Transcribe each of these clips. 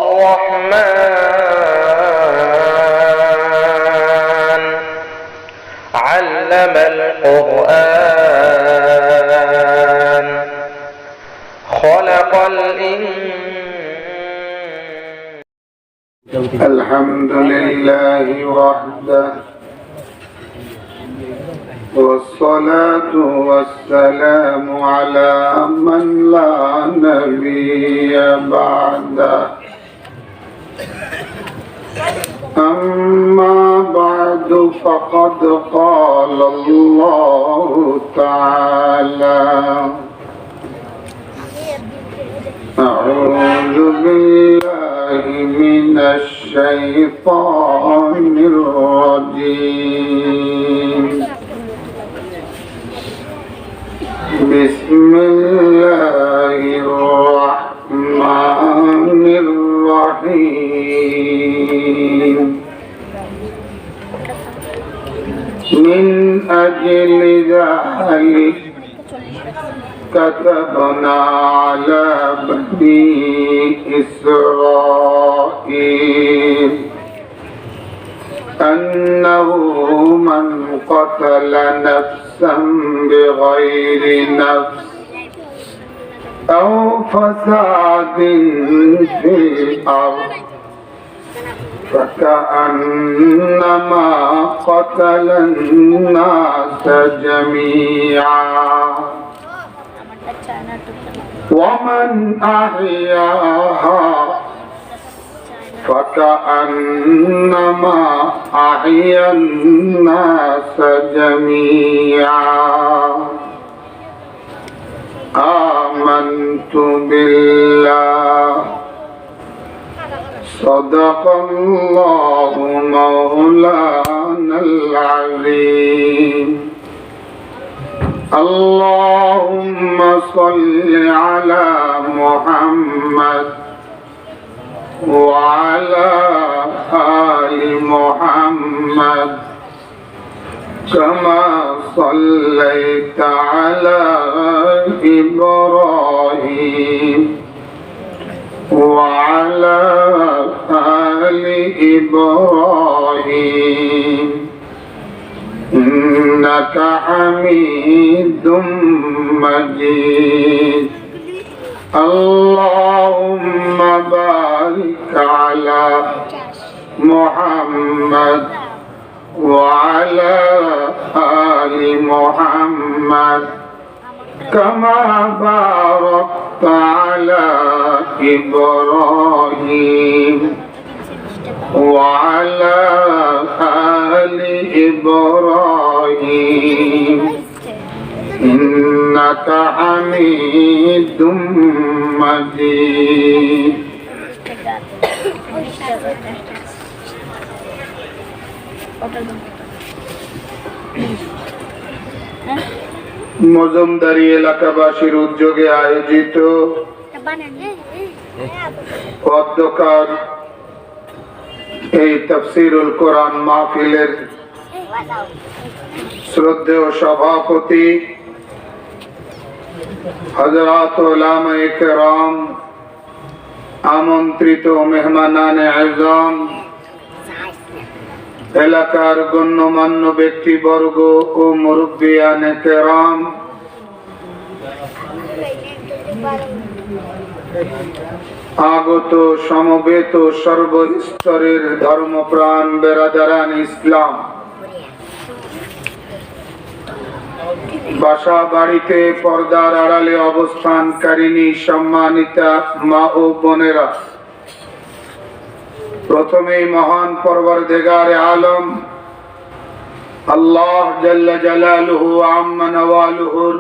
الرحمن علم القرآن خلق الإنسان. الحمد لله وحده والصلاة والسلام على من لا نبي بعده. أما بعد فقد قال الله تعالى: أعوذ بالله من الشيطان الرجيم. بسم الله الرحمن الرحيم. من أجل ذلك كتبنا على بني إسرائيل أنه من قتل نفسا بغير نفس أو فساد في الأرض فكأنما قتل الناس جميعا ومن أحياها فكأنما أحيا الناس جميعا. آمنت بالله صدق الله مولانا العظيم. اللهم صل على محمد وعلى آل محمد كما صليت على إبراهيم وعلى آل إبراهيم إنك حميد مجيد. اللهم بارك على محمد وعلى آل محمد كما باركت على إبراهيم وعلى آل إبراهيم إنك حميد مجيد. মজুমদারি এলাকাবাসীর উদ্যোগে আয়োজিত অধ্যকার এই তাফসীরুল কোরআন মাহফিলের শ্রদ্ধেয় সভাপতি হযরত উলামায়ে কেরাম, আমন্ত্রিত মেহমানানে আযম, এলাকার গণ্যমান্য ব্যক্তিবর্গ ও মুরব্বিয়ানে কেরাম, আগত সমবেত সর্বস্তরের ধর্মপ্রাণ বেরাদারান ইসলাম, বাসা বাড়িতে পর্দার আড়ালে অবস্থানকারিণী সম্মানিতা মা ও বোনেরা, প্রথমেই মহান পরওয়ারদিগারে আলম আল্লাহ জাল্লা জালালুহু আম্মা নওয়ালুহুর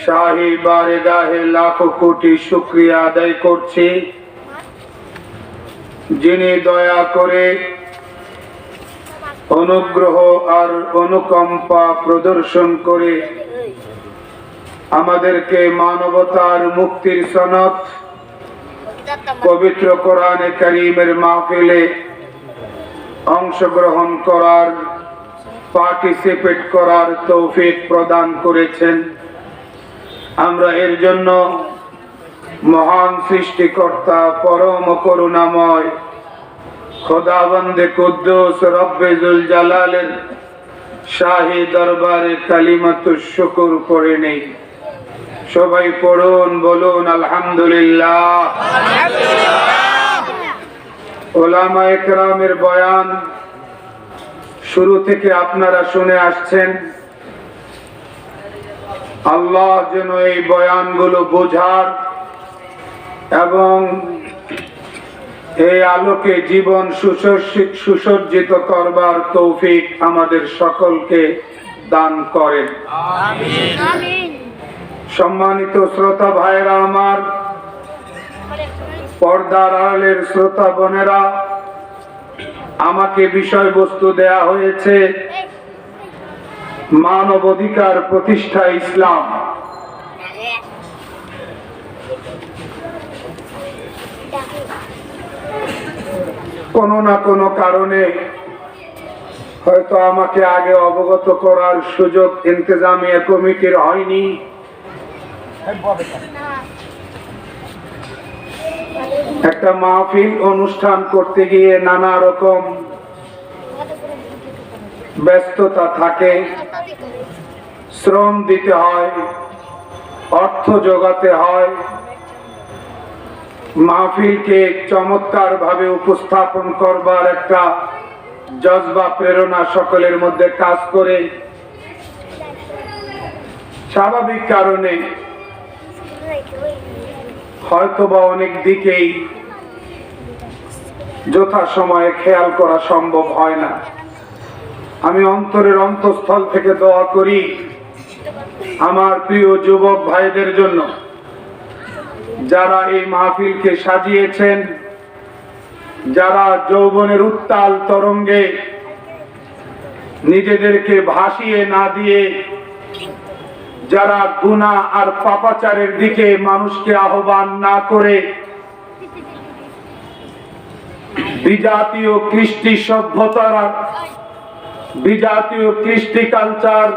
শাহী বারগাহে লাখো কোটি শুকরিয়া আদায় করছি, যিনি দয়া করে অনুগ্রহ আর অনুকম্পা প্রদর্শন করে আমাদেরকে মানবতার মুক্তির সনদ পবিত্র কোরআনে কারীমের মাহফিলে অংশগ্রহণ করার, পার্টিসিপেট করার তৌফিক প্রদান করেছেন। আমরা এর জন্য মহান সৃষ্টিকর্তা পরম করুণাময় খোদাবন্দে কুদ্দুস রব্বে জুল জালালের শাহী দরবারে কালিমাতুশ শুকর করে নেই। সবাই পড়ুন, বলুন আলহামদুলিল্লাহ। উলামায়ে কেরামের বয়ান শুরু থেকে আপনারা শুনে আসছেন। আল্লাহ যেন এই বয়ানগুলো বোঝার এবং এই আলোকে জীবন সুসজ্জিত করবার তৌফিক আমাদের সকলকে দান করেন। আমিন। সম্মানিত শ্রোতা ভাইরা আমার, পর্দার আড়ালের শ্রোতা বোনেরা, আমাকে বিষয়বস্তু দেয়া হয়েছে মানবাধিকার প্রতিষ্ঠা ইসলাম। কোনো না কোনো কারণে হয়তো আমাকে আগে অবগত করার সুযোগ ইন্তেজামিয়া কমিটির হয়নি। একটা মাহফিল অনুষ্ঠান করতে গিয়ে নানা রকম ব্যস্ততা থাকে, শ্রম দিতে হয়, অর্থ জোগাতে হয়, মাহফিলকে চমৎকার ভাবে উপস্থাপন করবার একটা জজবা প্রেরণা সকলের মধ্যে কাজ করে। স্বাভাবিক কারণে হয়তোবা অনেক দিকেই যথাসময়ে খেয়াল করা সম্ভব হয় না। আমি অন্তরের অন্তঃস্থল থেকে দোয়া করি আমার প্রিয় যুবক ভাইদের জন্য, যারা এই মাহফিলকে সাজিয়েছেন, যারা যৌবনের উত্তাল তরঙ্গে নিজেদেরকে ভাসিয়ে না দিয়ে যারা গুনাহ আর পাপাচারের দিকে মানুষকে আহ্বান না করে বিজাতীয় কৃষ্টি সভ্যতার, বিজাতীয় কৃষ্টি কালচার,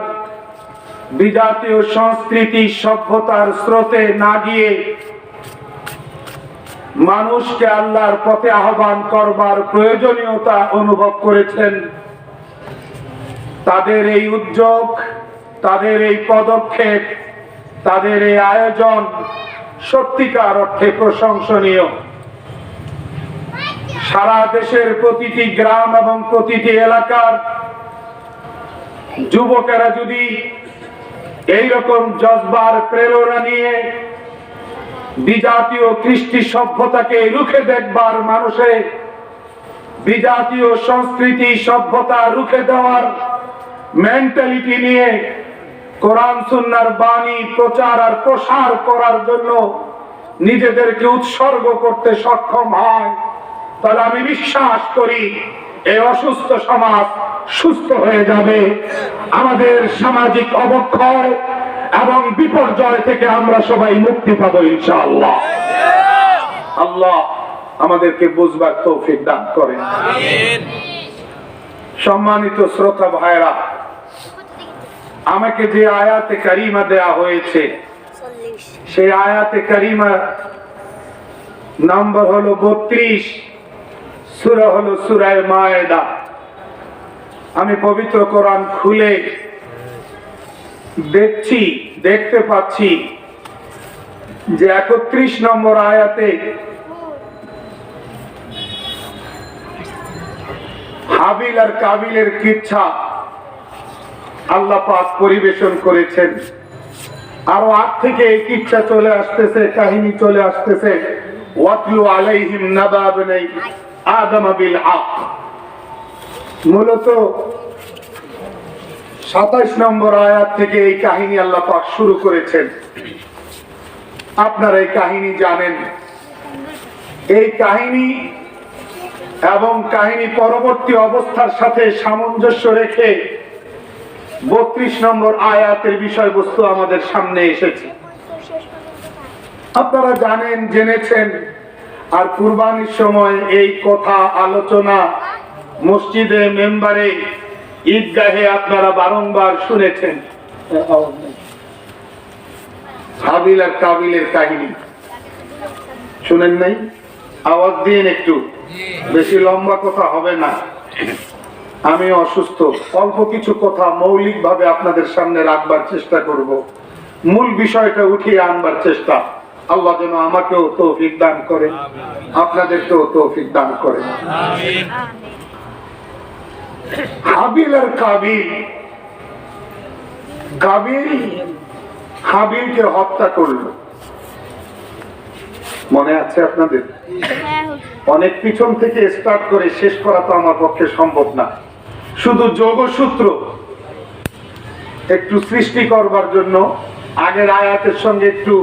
বিজাতীয় সংস্কৃতি সভ্যতার স্রোতে না গিয়ে মানুষকে আল্লাহর পথে আহ্বান করবার প্রয়োজনীয়তা অনুভব করেছেন, তাদের এই উদ্যোগ, তাদের এই পদক্ষেপ, তাদের এই আয়োজন সত্যিকার অর্থে প্রশংসনীয়। সারা দেশের প্রতিটি গ্রাম এবং প্রতিটি এলাকার যুবকেরা যদি এইরকম জজবার প্রেরণা নিয়ে বিজাতীয় কৃষ্টি সভ্যতাকে রুখে দেখবার, মানুষে বিজাতীয় সংস্কৃতি সভ্যতা রুখে দেওয়ার মেন্টালিটি নিয়ে কোরআন সুন্নাহর বাণী প্রচার আর প্রসার করার জন্য নিজেদেরকে উৎসর্গ করতে সক্ষম হয়, তাহলে আমি বিশ্বাস করি এই অসুস্থ সমাজ সুস্থ হয়ে যাবে। আমাদের সামাজিক অবক্ষয় এবং বিপর্যয় থেকে আমরা সবাই মুক্তি পাবো ইনশাআল্লাহ। আল্লাহ আমাদেরকে বুঝবার তৌফিক দান করেন। আমিন। সম্মানিত শ্রোতা ভাইরা, আমাকে যে আয়াতে কারিমা দেয়া হয়েছে সেই আয়াতে কারিমা নম্বর হলো 32, সূরা হলো সূরা মায়েদা। আমি পবিত্র কোরআন খুলে দেখতে পাচ্ছি যে 31 নম্বর আয়াতে হাবিল আর কাবিলের কিচ্ছা আল্লাহ পাক পরিবেশন করেছেন। আরো আগ থেকে এই কিচ্ছা চলে আসতেছে, কাহিনী চলে আসতেছে। ওয়াতলু আলাইহিম নাবা বনি আদম বিল হক। মূলত 27 নম্বর আয়াত থেকে এই কাহিনী আল্লাহ পাক শুরু করেছেন। আপনারা এই কাহিনী জানেন। এই কাহিনী এবং কাহিনী পরবর্তী অবস্থার সাথে সামঞ্জস্য রেখে 32 নম্বর আয়াতের বিষয়বস্তু আমাদের সামনে এসেছে। আপনারা জানেন, জেনেছেন, আর কুরবানির সময় এই কথা আলোচনা মসজিদে, মেম্বারে, ঈদগাহে আপনারা বারংবার শুনেছেন। হাবিল আর কাবিলের কাহিনী শুনেন নাই? আওয়াজ দিন একটু, বেশি লম্বা কথা হবে না। আমি অসুস্থ, অল্প কিছু কথা মৌলিক ভাবে আপনাদের সামনে রাখবার চেষ্টা করব। মূল বিষয়টা উঠিয়ে আনবার চেষ্টা। আল্লাহ যেন আমাকেও তৌফিক দান করে, আপনাদেরকেও তৌফিক দান করে। হাবিল আর কাবিল। কাবিল হাবিলকে হত্যা করলো, মনে আছে আপনাদের? অনেক পিছন থেকে স্টার্ট করে শেষ করা তো আমার পক্ষে সম্ভব না। শুধু যোগসূত্র একটু সৃষ্টি করবার জন্য আগের আয়াতের সঙ্গে একটু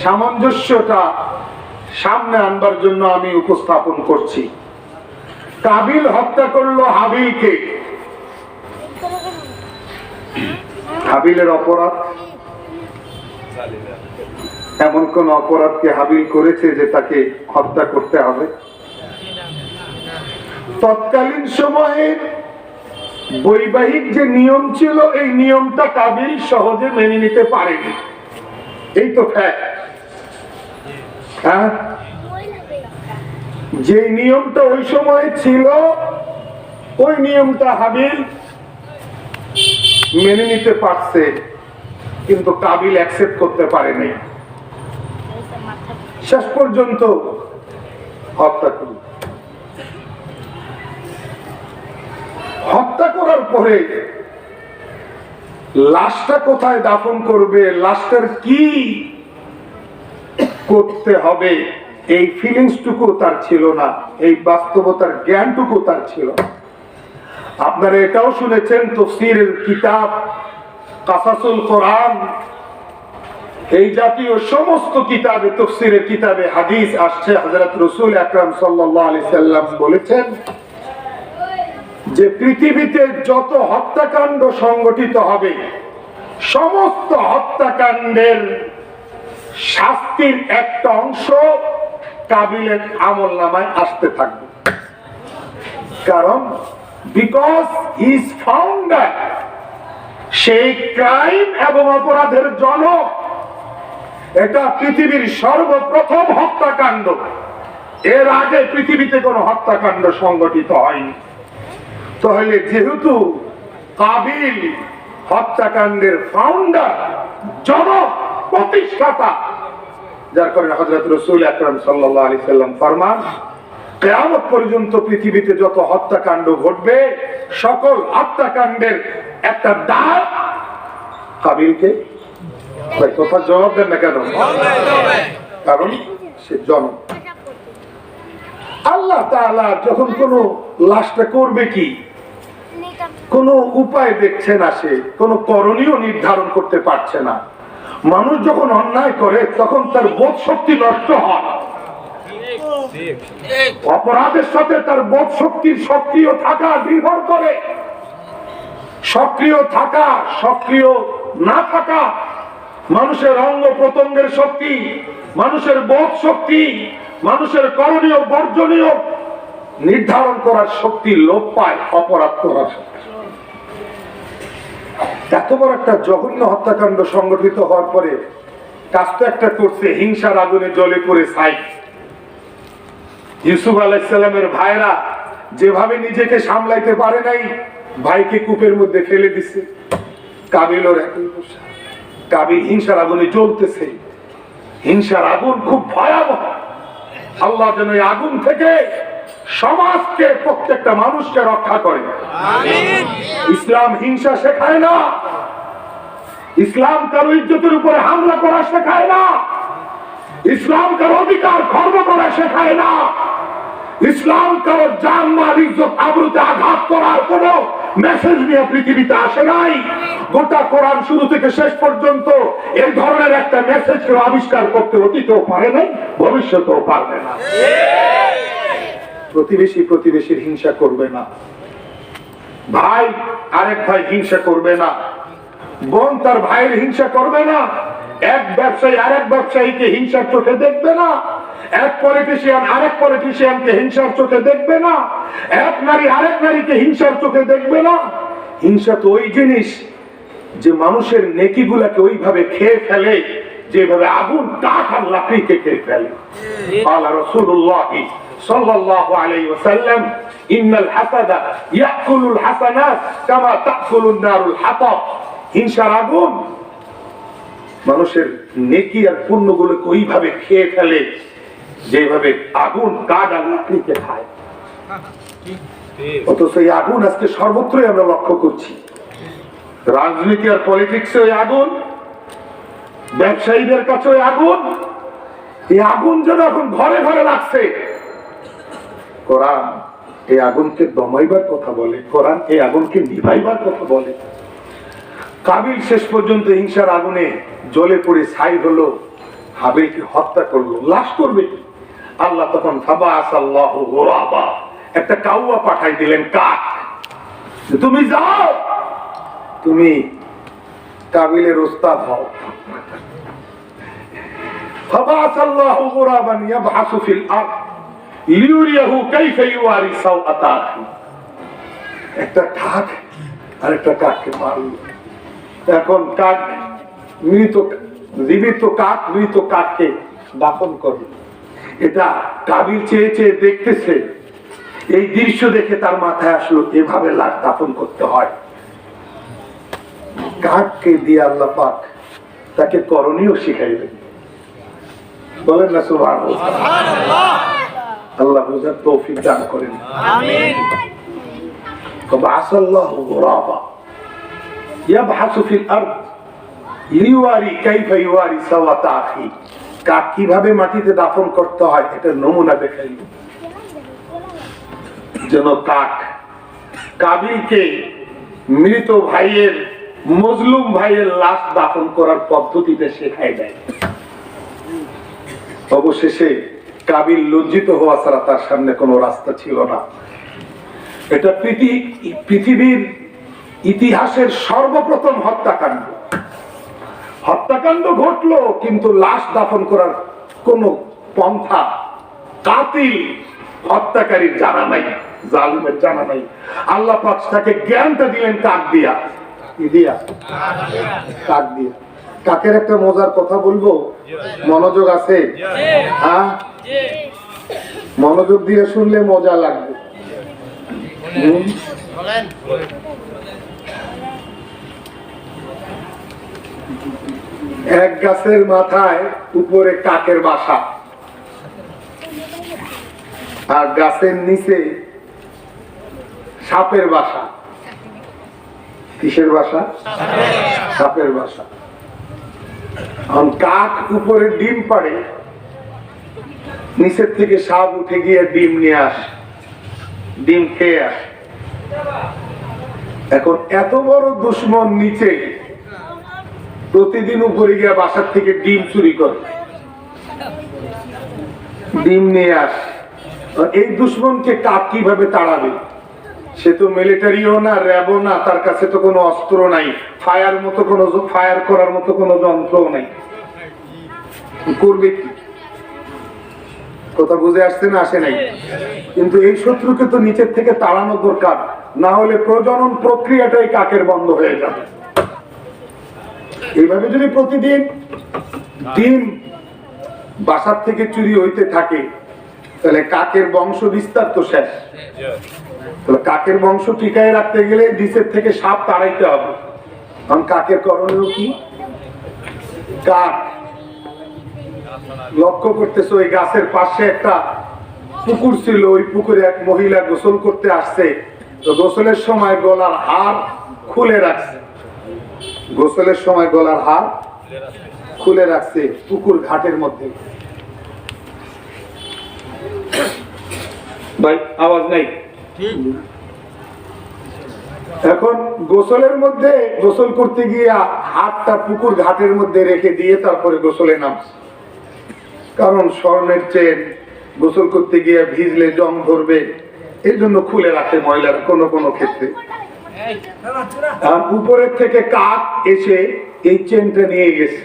সামঞ্জস্যটা সামনে আনবার জন্য আমি উপস্থাপন করছি। কাবিল হত্যা করলো হাবিলকে। হাবিলের অপরাধ, এমন কোন অপরাধকে হাবিল করেছে যে তাকে হত্যা করতে হবে? তৎকালীন সময়ে বৈবাহিক যে নিয়ম ছিল, এই নিয়মটা কাবিল সহজে মেনে নিতে পারেনি। এই তো ফ্যাক্ট। যে নিয়মটা ওই সময় ছিল, ওই নিয়মটা হাবিল মেনে নিতে পারছে, কিন্তু কাবিল অ্যাকসেপ্ট করতে পারেনি। শেষ পর্যন্ত হত্যা করল। হত্যা করার পরে লাশটা কোথায় দাফন করবে, লাশটার কি করতে হবে, এই ফিলিংসটুকু তার ছিল না, এই বাস্তবতার জ্ঞানটুকু তার ছিল না। আপনারা এটাও শুনেছেন তাফসীরের কিতাব কাসাসুল কোরআন, এই জাতীয় সমস্ত কিতাবে, তাফসীরের কিতাবে হাদিস আসছে, হযরত রাসূল আকরাম সাল্লাল্লাহু আলাইহি সাল্লাম বলেছেন যে পৃথিবীতে যত হত্যাকাণ্ড সংগঠিত হবে, সমস্ত হত্যাকাণ্ডের শাস্তির একটা অংশ কাবিলের আমলনামায় আসতে থাকবে। কারণ বিকজ হি ইজ ফাউন্ডার, সেই ক্রাইম এবং অপরাধের জনক। এটা পৃথিবীর সর্বপ্রথম হত্যাকাণ্ড। এর আগে পৃথিবীতে কোনো হত্যাকাণ্ড সংগঠিত হয়নি। তাহলে যেহেতু কাবিল হত্যাকাণ্ডের ফাউন্ডার, জনক, প্রতিষ্ঠাতা, যার কারণে হযরত রাসূল আকরাম সাল্লাল্লাহু আলাইহি সাল্লাম ফরমান, কিয়ামত পর্যন্ত পৃথিবীতে যত হত্যাকাণ্ড ঘটবে, সকল হত্যাকাণ্ডের একটা দাগ কাবিলকে। কথা জবাব দেন না কেন? কারণ সে জনক। আল্লাহ তাআলা যখন কোন লাশটা করবে কি, কোন উপায় দেখছে না, সে কোন করণীয় নির্ধারণ করতে পারছে না। মানুষ যখন অন্যায় করে তখন তার বোধ শক্তি নষ্ট হয়। অপরাধের সাথে তার বোধ শক্তির সক্রিয় থাকা নির্ভর করে। সক্রিয় থাকা, সক্রিয় না থাকা, মানুষের অঙ্গ প্রত্যঙ্গের শক্তি, মানুষের বোধ শক্তি, মানুষের করণীয় বর্জনীয় নির্ধারণ করার শক্তি লোপ পায় অপরাধ করার শক্তি। এত বড় একটা জঘন্য হত্যাকাণ্ড সংগঠিত হওয়ার পরে কাজ তো একটা করছে, হিংসার আগুনে জ্বলে পড়ে ছাই। ইউসুফ আলাইহিস সালামের ভাইরা যেভাবে নিজেকে সামলাইতে পারে নাই, ভাইকে কূপের মধ্যে ফেলে দিছে। কাবিলও একই দশা। কাবিল হিংসার আগুনে জ্বলতেছে। হিংসার আগুন খুব ভয়াবহ। আল্লাহ যেন এই আগুন থেকে সমাজকে, প্রত্যেকটা মানুষকে রক্ষা করে। আমিন। ইসলাম হিংসা শেখায় না। ইসলাম কারো ইজ্জতের উপরে হামলা করা শেখায় না। ইসলাম কারো অধিকার খর্ব করা শেখায় না। ইসলাম কারো জান মাল ইজ্জত আবরুতে আঘাত করার কোন মেসেজ নিয়ে পৃথিবীতে আসে নাই। গোটা কোরআন শুরু থেকে শেষ পর্যন্ত এই ধরনের একটা মেসেজ কেউ আবিষ্কার করতে অতীতেও পারে নাই, ভবিষ্যতেও পারবে না। প্রতিবেশী প্রতিবেশীর হিংসা করবে না, ভাই আরেক ভাই হিংসা করবে না, বোন তার ভাইয়ের হিংসা করবে না, এক ব্যবসায়ী আরেক ব্যবসায়ীকে হিংসার চোখে দেখবে না, এক পলিটিশিয়ান আরেক পলিটিশিয়ানকে হিংসার চোখে দেখবে না, এক নারী আরেক নারীকে হিংসার চোখে দেখবে না। হিংসা তো ওই জিনিস যে মানুষের নেকিগুলাকে ওইভাবে খেয়ে ফেলে যেভাবে আগুন কাঠ আর লাকড়িকে খেয়ে ফেলে। قال رسول الله صلى الله عليه وسلم إن الحسد يأكل الحسنات كما تأكل النار الحطب। হিংসার আগুন মানুষের নেকি আর পুণ্যগুলোকে ওইভাবে খেয়ে ফেলে যেভাবে আগুন কাঠ আর লাকড়িকে খায়। অথচ এই আগুন আজকে সর্বত্রই আমরা লক্ষ্য করছি। রাজনীতি আর পলিটিক্সে ওই আগুন, ব্যবসায়ীদের কাছে ওই আগুন। এই আগুন যেন এখন ঘরে ঘরে লাগছে। কোরআন এই আগুনকে দমাইবার কথা বলে, কোরআন এই আগুনকে নিভাইবার কথা বলে। কাবিল শেষ পর্যন্ত হিংসার আগুনে জ্বলে পড়ে ছাই হলো, হাবিলকে হত্যা করলো। লাশ করবে কি? আল্লাহ তখন ফাবাআসাল্লাহু গুরাবা, একটা কাউয়া পাঠাই দিলেন, কাক। তুমি যাও, তুমি কাবিলের ওস্তাদ হও। ফাবাআসাল্লাহু গুরাবান ইয়াবহাসু ফিল আরদ লিউরিয়াহু কাইফা ইউয়ারি সাওআতা আখি। একটা কাক আর একটা কাককে মারল। এখন কাক মৃত, জীবিত কাক মৃত কাককে দাফন করে। এটা কাবিল চেয়ে চেয়ে দেখতেছে। এই দৃশ্য দেখে তার মাথায় আসলো এভাবে লাশ দাফন করতে হয়। কাককে দিয়ে আল্লাহ পাক তাকে করণীয় শিখাইলেন। বলেন না সুবহানাল্লাহ। আল্লাহ বুঝার তৌফিক দান করেন। আমিন। ফাবাআসাল্লাহু গুরাবা ইয়াবহাসু ফিল আরদ লিওয়ারি কাইফা ইওয়ারি সাওয়াতা আখি। কাক কিভাবে মাটিতে দাফন করতে হয় এটা নমুনা দেখাইল। যেন কাক কাবিলকে মৃত ভাইয়ের, মজলুম ভাইয়ের লাশ দাফন করার পদ্ধতিতে শেখায় দেয়। অবশেষে কাবিল লজ্জিত হওয়া ছাড়া তার সামনে কোনো রাস্তা ছিল না। এটা পৃথিবীর ইতিহাসের সর্বপ্রথম হত্যাকাণ্ড। হত্যাকাণ্ড ঘটলো, কিন্তু লাশ দাফন করার কোন পন্থা কাতিল হত্যাকারীর জানা নাই, জালিমের জানা নাই। আল্লাহ পাক তাকে জ্ঞানটা দিলেন কাক দিয়া। কি দিয়া? কাক দিয়া। কাকের একটা মজার কথা বলবো, মনোযোগ আছে? হ্যাঁ, মনোযোগ দিয়ে শুনলে মজা লাগবে। এক গাছের মাথায় উপরে কাকের বাসা, আর গাছের নিচে সাপের বাসা। কিসের বাসা? সাপের বাসা। কাক উপরে ডিম পাড়ে, নিচের থেকে সাপ উঠে গিয়ে ডিম নিয়ে আসে, ডিম খেয়ে আসে। এখন এত বড় দুশ্মন নিচে প্রতিদিন উপরে গিয়ে বাসার থেকে ডিম চুরি করে, ডিম নিয়ে আসে। এই দুশ্মনকে কাক কিভাবে তাড়াবে? সে তো মিলিটারিও না, র্যাবও না, তার কাছে তো কোনো অস্ত্র নাই, ফায়ার করার মতো কোনো যন্ত্রও নাই। করবে কি? কথা বুঝে আসছে না? আসে নাই? কিন্তু এই শত্রুকে তো নিচের থেকে তাড়ানো দরকার, না হলে প্রজনন প্রক্রিয়াটাই কাকের বন্ধ হয়ে যাবে। এইভাবে যদি প্রতিদিন ডিম বাসার থেকে চুরি হইতে থাকে, তাহলে কাকের বংশ বিস্তার তো শেষ। তাহলে কাকের বংশ টিকায় রাখতে গেলে নিচের থেকে সাপ তাড়াইতে হবে। কারণ কাকের করণীয় কি? কাক লক্ষ্য করতেছে ওই গাছের পাশে একটা পুকুর ছিল, ওই পুকুরে এক মহিলা গোসল করতে আসছে। তো গোসলের সময় গলার হার খুলে রাখছে, গোসলের সময় গলার হার খুলে রাখছে পুকুর ঘাটের মধ্যে। ভাই আওয়াজ নাই? এখন গোসলের মধ্যে গোসল করতে গিয়ে হাতটা পুকুর ঘাটের মধ্যে রেখে দিয়ে তারপরে গোসলে নামছে। কারণ স্বর্ণের চেন গোসল করতে গিয়ে ভিজলে জং ধরবে, এই জন্য খুলে রাখে মহিলারা কোনো কোনো ক্ষেত্রে। উপরের থেকে কাক এসে এই চেনটা নিয়ে গেছে।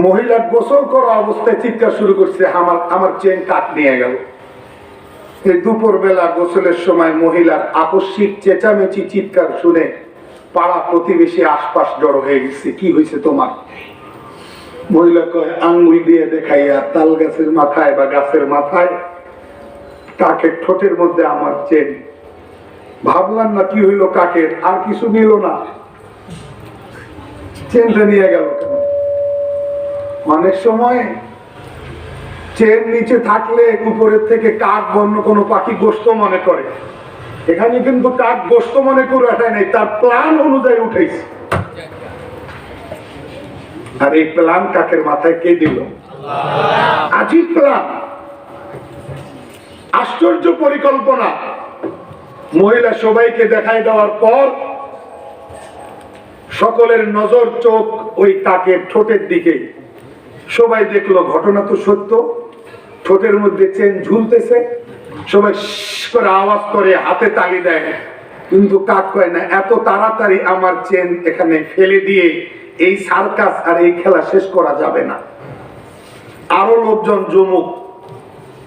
মহিলা গোসল করা অবস্থায় চিৎকার শুরু করছে, আমার চেন কাক নিয়ে গেল। এই দুপুর বেলা গোসলের সময় মহিলার আকস্মিক চেঁচামেচি চিৎকার শুনে পাড়া প্রতিবেশী আশপাশ জড়ো হয়ে গেছে। কি হয়েছে তোমার? মহিলা কয় আঙ্গুল দিয়ে দেখাইয়া তাল গাছের মাথায় বা গাছের মাথায় কাকের ঠোঁটের মধ্যে আমার চেন। ভাবলাম না কি হইলো কাকের, আর কিছু নিল না, চেনটা নিয়ে গেল কেন? অনেক সময় চেন নিচে থাকলে উপরের থেকে কাক বন্য কোনো পাখি গোস্ত মনে করে, এখানে কিন্তু কাক গোস্ত মনে করে ওঠায় নাই, তার প্ল্যান অনুযায়ী উঠেছে। আর এই প্ল্যান কাকের মাথায় কে দিল? আজীব প্ল্যান, আশ্চর্য পরিকল্পনা। মহিলা সবাইকে দেখাই দেওয়ার পর সকলের নজর চোখ ওই কাকের ঠোঁটের দিকে। সবাই দেখলো ঘটনা তো সত্য, ঠোঁটের মধ্যে চেন ঝুলতেছে। সবাই করে আওয়াজ করে হাতে তালি দেয়, কিন্তু কাক কয় না এত তাড়াতাড়ি আমার চেন এখানে ফেলে দিয়ে এই সার্কাস আর এই খেলা শেষ করা যাবে না, আরো লোকজন জমুক,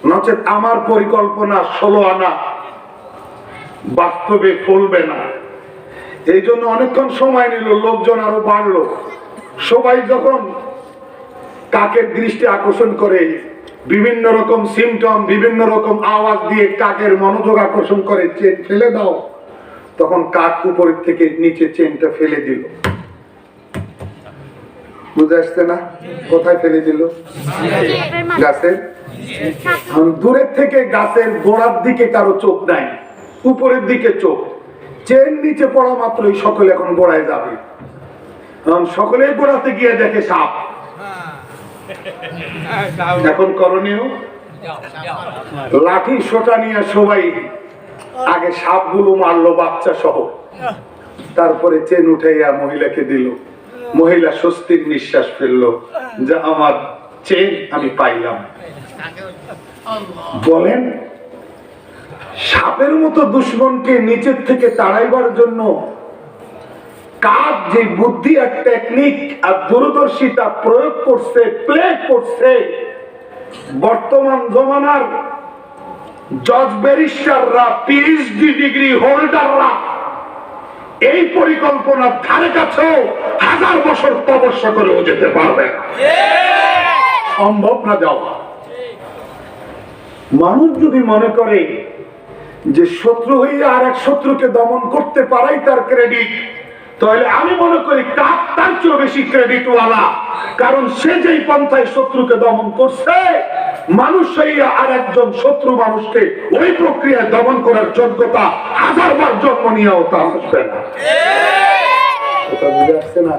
নচেত আমার পরিকল্পনা 16 আনা বাস্তবে ফলবে না। এই জন্য অনেকক্ষণ সময় নিল, লোকজন আরো বাড়লো। সবাই যখন কাকের দৃষ্টি আকর্ষণ করে, বিভিন্ন রকম সিমটম, বিভিন্ন রকম আওয়াজ দিয়ে কাকের মনোযোগ আকর্ষণ করে চেন ফেলে দাও, তখন কাক উপরের থেকে নিচে চেনটা ফেলে দিল। বুঝে আসছে না? কোথায় ফেলে দিল? গাছের। দূরের থেকে গাছের গোড়ার দিকে কারো চোখ নাই, উপরের দিকে চোখ। চেন নিচে পড়া মাত্রই সকলে এখন গোড়ায় যাবে। সকলে গোড়াতে গিয়ে দেখে সাপ। এখন করণীয় লাঠি সোটা নিয়ে সবাই আগে সাপগুলো মারলো বাচ্চা সহ, তারপরে চেন উঠাইয়া মহিলাকে দিল। মহিলা স্বস্তির নিঃশ্বাস ফেললো যে আমার চেন আমি পাইলাম। বলেন, সাপের মতো দুশ্মনকে নিচের থেকে তাড়াইবার জন্য কাক যে বুদ্ধি আর টেকনিক আর দূরদর্শিতা প্রয়োগ করছে, প্লে করছে, বর্তমান জমানার জজ ব্যারিস্টাররা, পিএইচডি ডিগ্রি হোল্ডাররা এই পরিকল্পনার ধারে কাছেও 1000 বছর তপস্যা করেও যেতে পারবে না, সম্ভব না যাওয়া। মানুষ যদি মনে করে যে শত্রু হইয়া আর এক শত্রুকে দমন করতে পারাই তার ক্রেডিট, তাহলে আমি মনে করি কাক তার চেয়েও বেশি ক্রেডিটওয়ালা। কারণ সে যেই পন্থায় শত্রুকে দমন করছে, মানুষ হইয়া আর একজন শত্রু মানুষকে ওই প্রক্রিয়ায় দমন করার যোগ্যতা 1000 বার জন্ম নিয়েও তা আসবে না। বুঝে আসছে না?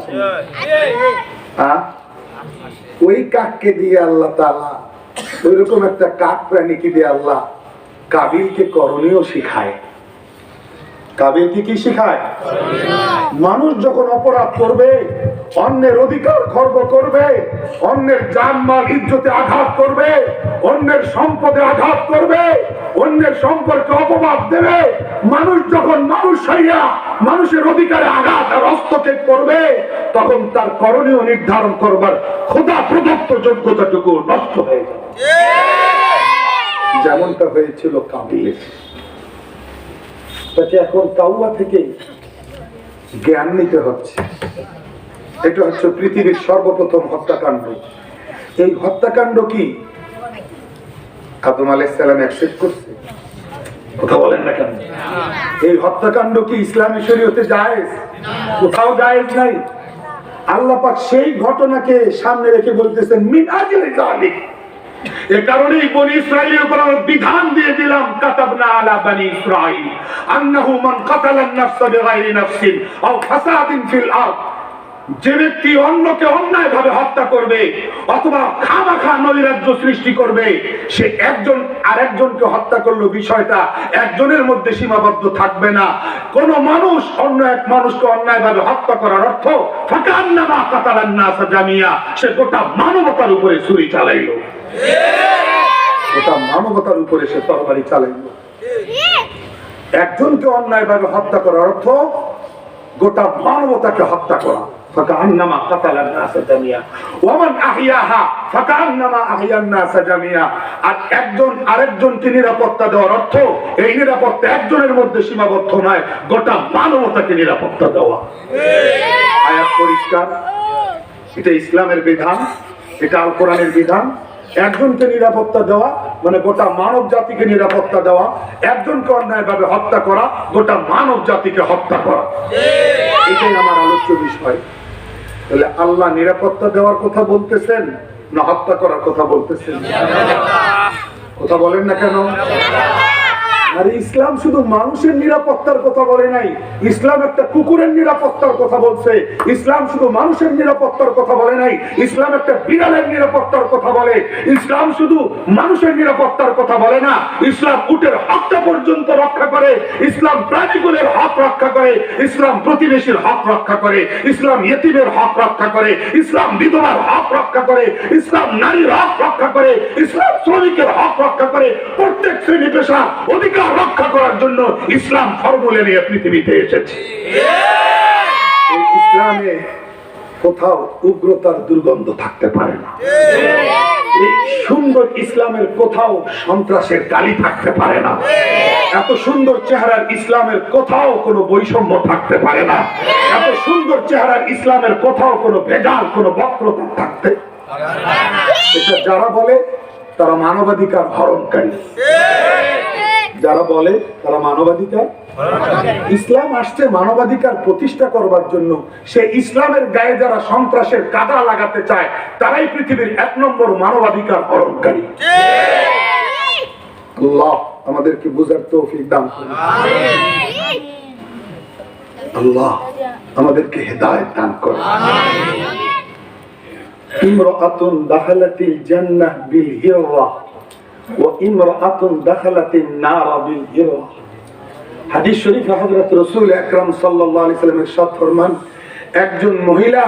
ওই কাককে দিয়ে আল্লাহ তাআলা, ওইরকম একটা কাক প্রাণীকে দিয়ে আল্লাহ কাবিলকে করণীয় শিখায়। কাবিলকে কি শিখায়? মানুষ যখন অপরাধ করবে, অন্যের অধিকার খর্ব করবে, অন্যের জানমাল ইজ্জতে আঘাত করবে, অন্যের সম্পদে আঘাত করবে, অন্যের সম্পর্কে অপবাদ দেবে, মানুষ যখন মানুষ হইয়া মানুষের অধিকারে আঘাত আর হস্তক্ষেপ করবে, তখন তার করণীয় নির্ধারণ করবার খোদা প্রদত্ত যোগ্যতাটুকু নষ্ট হয়ে যাবে, যেমনটা হয়েছিল কাবিলের। তাকে এখন কাউয়া থেকে জ্ঞান নিতে হচ্ছে। এটা হচ্ছে পৃথিবীর সর্বপ্রথম হত্যাকাণ্ড। এই হত্যাকাণ্ড কি আদম আলাইহিস সালাম অ্যাকসেপ্ট করছে? কথা বলেন না কেন? এই হত্যাকাণ্ড কি ইসলামী শরীয়তে জায়েজ? কোথাও জায়েজ নাই। আল্লাহ পাক সেই ঘটনাকে সামনে রেখে বলতেছেন মিন আজলি যালিক, এ কারণেই বনি ইসরাইলের উপর আমরা বিধান দিয়ে দিলাম, কাতাবনা আলা বনি ইসরাইল আন্নাহু মান কাতালা আন-নাফসা বিগাইরি নাফসিন আও ফাসাদিন ফিল আরদ, যে ব্যক্তি অন্যকে অন্যায়ভাবে হত্যা করবে অথবা খামাখা নৈরাজ্য সৃষ্টি করবে, সে একজন আরেকজনকে হত্যা করলো, বিষয়টা একজনের মধ্যে সীমাবদ্ধ থাকবে না। কোন মানুষ অন্য এক মানুষকে অন্যায়ভাবে হত্যা করার অর্থ ফাকান্নামা কাতালান নাসা জামিয়া, সে গোটা মানবতার উপরে ছুরি চালাইলো, গোটা মানবতার উপরে সে তরবারি চালাইলো। একজনকে অন্যায়ভাবে হত্যা করার অর্থ গোটা মানবতাকে হত্যা করা। ফাকান্নামা কাতালান নাসা জামিয়া ওয়া মান আহইয়াহা ফাকান্নামা আহইয়ান নাসা জামিয়া। আর একজন আরেকজনকে নিরাপত্তা দেওয়ার অর্থ এই নিরাপত্তা একজনের মধ্যে সীমাবদ্ধ নয়, গোটা মানবতাকে নিরাপত্তা দেওয়া। আয়াত পরিষ্কার? এটা ইসলামের বিধান, এটা আল কোরআনের বিধান। একজনকে নিরাপত্তা দেওয়া মানে গোটা মানব জাতিকে নিরাপত্তা দেওয়া, একজনকে অন্যায়ভাবে হত্যা করা গোটা মানব জাতিকে হত্যা করা, এটাই আমার আলোচ্য বিষয়। তাহলে আল্লাহ নিরাপত্তা দেওয়ার কথা বলতেছেন না হত্যা করার কথা বলতেছেন? কথা বলেন না কেন? আর ইসলাম শুধু মানুষের নিরাপত্তার কথা বলে নাই, ইসলাম একটা কুকুরের নিরাপত্তার কথা বলছে। ইসলাম শুধু মানুষের নিরাপত্তার কথা বলে নাই, ইসলাম একটা বিড়ালের নিরাপত্তার কথা বলে। ইসলাম শুধু মানুষের নিরাপত্তার কথা বলে না, ইসলাম উটের হকটা পর্যন্ত রক্ষা করে, ইসলাম প্রাণীগুলোর হক রক্ষা করে, ইসলাম প্রতিবেশীর হক রক্ষা করে, ইসলাম ইয়েতিমের হক রক্ষা করে, ইসলাম বিধবার হক রক্ষা করে, ইসলাম নারীর হক রক্ষা করে, ইসলাম শ্রমিকের হক রক্ষা করে। প্রত্যেক শ্রেণী পেশা অধিকার রক্ষা করার জন্য ইসলাম ফর্মুলা নিয়ে পৃথিবীতে এসেছে। এই ইসলামে কোথাও উগ্রতার দুর্গন্ধ থাকতে পারে না। এই সুন্দর ইসলামের কোথাও সন্ত্রাসের গালি থাকতে পারে না। এত সুন্দর চেহারার ইসলামের কোথাও কোনো বৈষম্য থাকতে পারে না। এত সুন্দর চেহারার ইসলামের কোথাও কোনো ভেজাল, কোনো বক্রতা থাকতে। এটা যারা বলে তারা মানবাধিকার হরণকারী, যারা বলে তারা মানবাধিকার। ইসলাম আসছে মানবাধিকার প্রতিষ্ঠা করবার জন্য। সে ইসলামের গায়ে যারা সন্ত্রাসের কাদা লাগাতে চায় তারাই পৃথিবীর 1 নম্বর মানবাধিকার হরণকারী। আল্লাহ আমাদেরকে বুঝার তৌফিক দান করুন। আল্লাহ আমাদেরকে হেদায়েত দান করুন। ইমরাআতুন দাখালাতিল জান্নাহ বিল হিররা ওয়া ইমরাআতুন দাখালাতিন নার বিল হিররা। হাদিস শরীফে হযরত রাসূল আকরাম সাল্লাল্লাহু আলাইহি ওয়াসাল্লাম ইরশাদ ফরমান, একজন মহিলা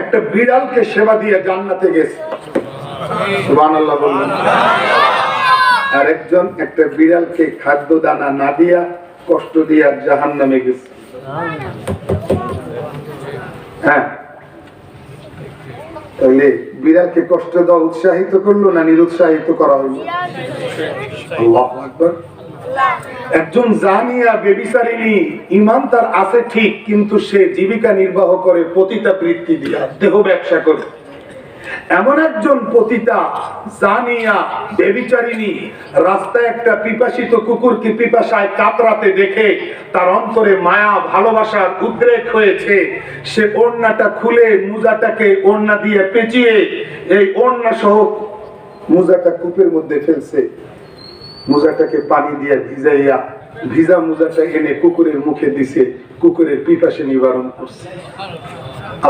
একটা বিড়ালকে সেবা দিয়ে জান্নাতে গেছে। সুবহানাল্লাহ বললেন। আর একজন একটা বিড়ালকে খাদ্য দানা না দিয়া কষ্ট দিয়া জাহান্নামে গেছে। হ্যাঁ, তাহলে বিড়ালকে কষ্ট দেওয়া উৎসাহিত করলো না নিরুৎসাহিত করা হইল? আল্লাহু আকবার। একজন জানিয়া বেবিচারিণী, ঈমান তার আছে ঠিক, কিন্তু সে জীবিকা নির্বাহ করে পতিতা বৃত্তি দিয়া, দেহ ব্যবসা করে। এমন একজন পতিতা জানিয়া বেবিচারিণী রাস্তায় একটা পিপাসিত কুকুরকে পিপাসায় কাতরাতে দেখে তার অন্তরে মায়া ভালোবাসার উদ্রেক হয়েছে। সে ওড়নাটা খুলে মুজাটাকে ওড়না দিয়ে পেঁচিয়ে এই ওড়না সহ মুজাটা কূপের মধ্যে ফেলছে। মুজাটাকে পানি দিয়ে ভিজাইয়া ভিজা মুজাটা এনে কুকুরের মুখে দিছে, কুকুরের পিপাসা নিবারণ করছে।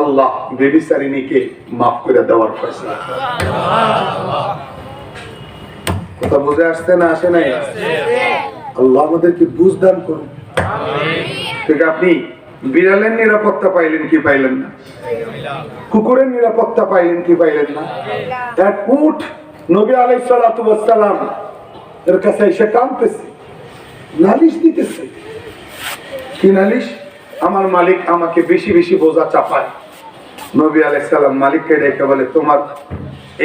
আল্লাহ বেবিচারিণীকে মাফ করে দেওয়ার ফয়সালা। কথা বুঝে আসছে না আসে নাই? আল্লাহ আমাদেরকে বুঝ দান করুন। ঠিক, আপনি বিড়ালের নিরাপত্তা পাইলেন কি পাইলেন না? কুকুরের নিরাপত্তা পাইলেন কি পাইলেন না? এক উট নবী আলাইহিস সালাতু ওয়াস সালাম এর কাছে এসে কাঁদতেছে, নালিশ দিতেছে। কি নালিশ? আমার মালিক আমাকে বেশি বেশি বোঝা চাপায়। নবী আলাইহিস সালাম মালিককে ডেকে বলে, তোমার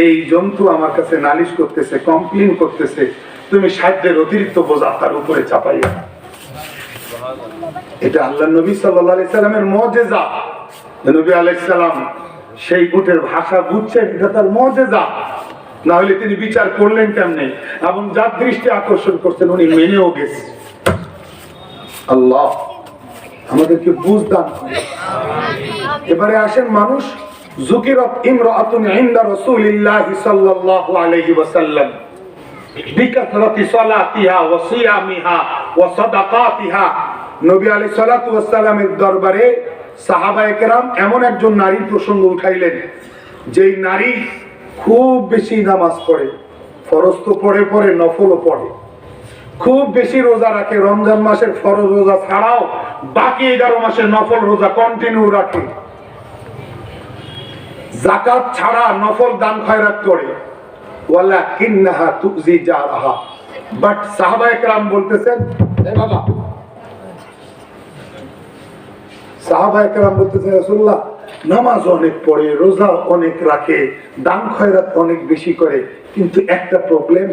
এই জন্তু আমার কাছে নালিশ করতেছে, কমপ্লেইন করতেছে, তুমি সাধ্যের অতিরিক্ত বোঝা তার উপরে চাপাইয়া। এটা আল্লাহর নবী সাল্লাল্লাহু আলাইহি সাল্লামের মুজিজা। নবী আলাইহিস সালাম সেই উটের ভাষা বুঝছেন, এটা তার মুজিজা। না হলে তিনি বিচার করলেন কেমনে? এবং যার দৃষ্টি আকর্ষণ করছেন উনি মেনেও গেছে। আল্লাহ আমাদেরকে বুঝ দান করুন। এবারে আসেন মানুষ। যুকিরাত ইমরাআতুন ইনদা রাসূলিল্লাহি সাল্লাল্লাহু আলাইহি ওয়াসাল্লাম বিকাসরাতি সালাতিহা ওয়া সিয়ামিহা ওয়া সাদাকাতিহা। নবী আলাইহিস সালাতু ওয়াস সালামের দরবারে সাহাবায়ে কেরাম এমন একজন নারীর প্রসঙ্গ উঠাইলেন, যেই নারী খুব বেশি নামাজ পড়ে, ফরজ তো পড়ে পড়ে, নফলও পড়ে, খুব বেশি রোজা রাখে, রমজান মাসের ফরজ রোজা ছাড়াও বাকি 11 মাসের নফল রোজা কন্টিনিউ রাখে, যাকাত ছাড়া নফল দান খয়রাত করে। ওয়ালাকিন্নাহা তুজি জারাহা। বাট সাহাবায়ে কেরাম বলতেছেন, এ বাবা, সাহাবায়ে কেরাম বলতেছেন, রাসূলুল্লাহ নামাজ অনেক পড়ে, রোজা অনেক রাখে, দান খয়রাত অনেক বেশি করে, কিন্তু একটা প্রবলেম,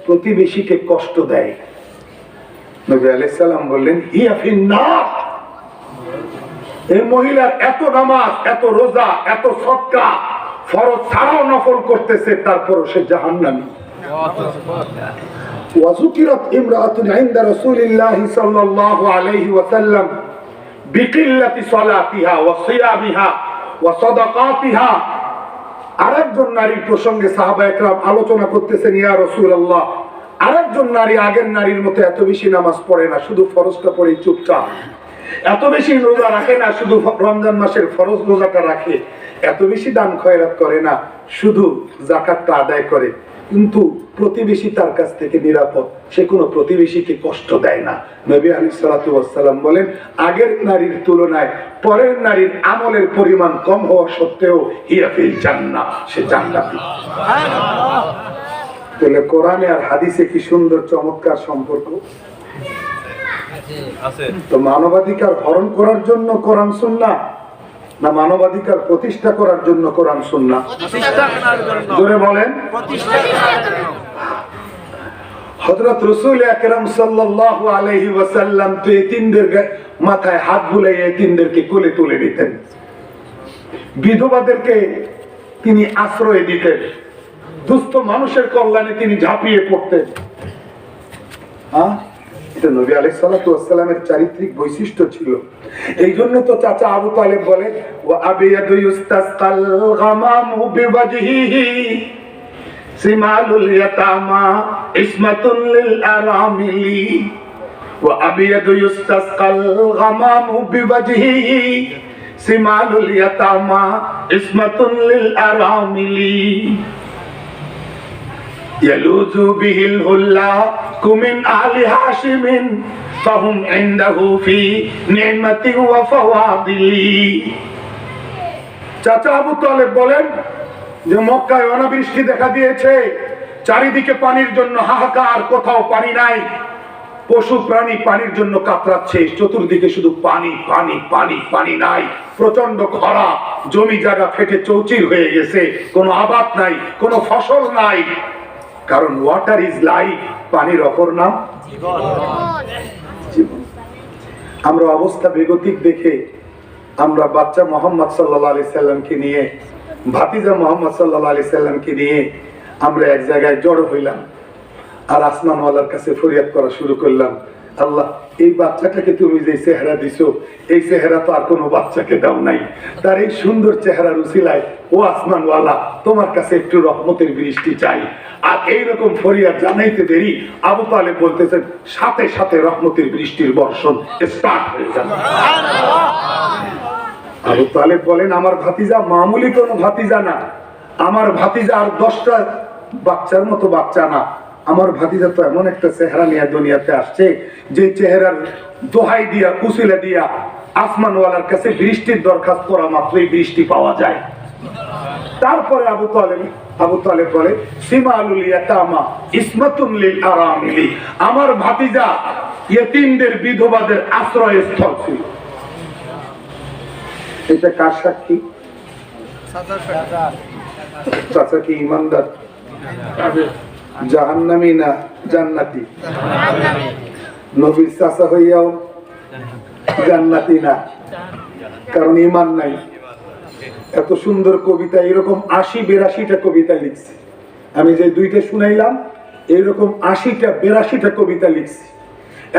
প্রতিবেশীকে কষ্ট দেয়। নবী আলাইহিস সালাম বললেন, হিয়া ফিন্নার, এই মহিলার এত নামাজ, এত রোজা, এত সদকা, ফরজ ছাড়াও নফল করতেছে, তারপরও সে জাহান্নামী। ওয়াযুকিরাত ইমরাআতুন ইনদা রাসূলিল্লাহি সাল্লাল্লাহু আলাইহি ওয়াসাল্লাম বিকিল্লাতি সালাতিহা ওয়া সিয়ামিহা ওয়া সাদাকাতিহা। আরেকজন নারীর প্রসঙ্গে সাহাবায়ে কেরাম আলোচনা করতেছেন, ইয়া রাসূলুল্লাহ, আরেকজন নারী আগের নারীর মতো এত বেশি নামাজ পড়ে না, শুধু ফরজটা পড়ে চুপচাপ। এত বেশি রোজা রাখে না, শুধু রমজান মাসের ফরজ রোজাটা রাখে। এত বেশি দান খয়রাত করে না, শুধু যাকাতটা আদায় করে। কিন্তু প্রতিবেশী তার কাছ থেকে নিরাপদ, সে কোনো প্রতিবেশীকে কষ্ট দেয় না। নবী আলাইহিস সালাতু ওয়াস সালাম বলেন, আগের নারীর তুলনায় পরের নারীর আমলের পরিমাণ কম হওয়া সত্ত্বেও হিয়া ফিল জান্নাহ, সে জান্নাতি। সুবহানাল্লাহ। তাহলে কোরআনে আর হাদিসে কি সুন্দর চমৎকার সম্পর্ক। তো মানবাধিকার হরণ করার জন্য কোরআন সুন্নাহ, না মানবাধিকার প্রতিষ্ঠা করার জন্য কোরআন সুন্নাহ? জোরে বলেন। হযরত রাসূল আকরাম সাল্লাল্লাহু আলাইহি ওয়াসাল্লাম তো এতিমদের মাথায় হাত বুলাইয়ে এতিমদেরকে কোলে তুলে নিতেন, বিধবাদেরকে তিনি আশ্রয় দিতেন, দুস্থ মানুষের কল্যাণে তিনি ঝাঁপিয়ে পড়তেন। এটা নবী আলাইহিস সালাতু ওয়াস সালামের চারিত্রিক বৈশিষ্ট্য ছিল। এই জন্য তো চাচা আবু তালেব বলে, ওয়া আবিয়াদু ইস্তাসকাল গামামু বিওয়াজহিহি সিমালুল ইয়াতামা ইসমাতুন লিল আরামিলি। ওয়া আবিয়াদু ইস্তাসকাল গামামু বিওয়াজহিহি সিমালুল ইয়াতামা ইসমাতুন লিল আরামিলি। يلوذ به الهلاك من آل هاشم فهم عنده في نعمة وفواضل। চাচা আবু তালেব বলেন যে মক্কায় অনাবৃষ্টি দেখা দিয়েছে, চারিদিকে পানির জন্য হাহাকার, কোথাও পানি নাই, পশু প্রাণী পানির জন্য কাতরাচ্ছে, চতুর্দিকে শুধু পানি পানি পানি, পানি নাই, প্রচন্ড খরা, জমি জায়গা ফেটে চৌচির হয়ে গেছে, কোনো আবাদ নাই, কোনো ফসল নাই। কারণ ওয়াটার ইজ লাইফ, পানির অপর নাম জীবন। আমরা অবস্থা বেগতিক দেখে আমরা বাচ্চা মোহাম্মদ সাল্লাল্লাহু আলাইহি সাল্লামকে নিয়ে, ভাতিজা মোহাম্মদ সাল্লাল্লাহু আলাইহি সাল্লামকে নিয়ে আমরা এক জায়গায় জড়ো হইলাম, আর আসমানওয়ালার কাছে ফরিয়াদ করা শুরু করলাম, আল্লাহ এই বাচ্চাটাকে তুমি যে চেহারা দিছো, এই চেহারা তো আর কোনো বাচ্চাকে দাও নাই, তার এই সুন্দর চেহারার উসিলায় ও আসমানওয়ালা তোমার কাছে একটু রহমতের বৃষ্টি চাই। আর এইরকম ফরিয়াদ জানাইতে দেরি আবু তালেব বলতেছেন, সাথে সাথে রহমতের বৃষ্টির বর্ষণ স্টার্ট হয়ে যাবে। আবু তালেব বলেন, আমার ভাতিজা মামুলি কোনো ভাতিজা না, আমার ভাতিজা আর 10টা বাচ্চার মতো বাচ্চা না, আমার ভাতিজা তো এমন একটা চেহারা নিয়ে দুনিয়াতে আসছে, যে চেহারার দোহাই দিয়া উসিলা দিয়া আসমানওয়ালার কাছে বৃষ্টির দরখাস্ত করা মাত্রই বৃষ্টি পাওয়া যায়। তারপরে আবু তালেব বলে, সিমালুল ইয়াতামা ইসমাতুন লিল আরামিলি, আমার ভাতিজা ইয়েতিমদের বিধবাদের আশ্রয়স্থল ছিল। এটা কার সাক্ষী? চাচা কি ইমানদার? জাহান্নামী না জান্নাতি? নবীর চাচা হইয়াও জান্নাতি না, কারণ ঈমান নাই। এত সুন্দর কবিতা, এরকম 80-82টা কবিতা লিখছি আমি, যে 2টা শুনাইলাম, এইরকম 80-82টা কবিতা লিখছি।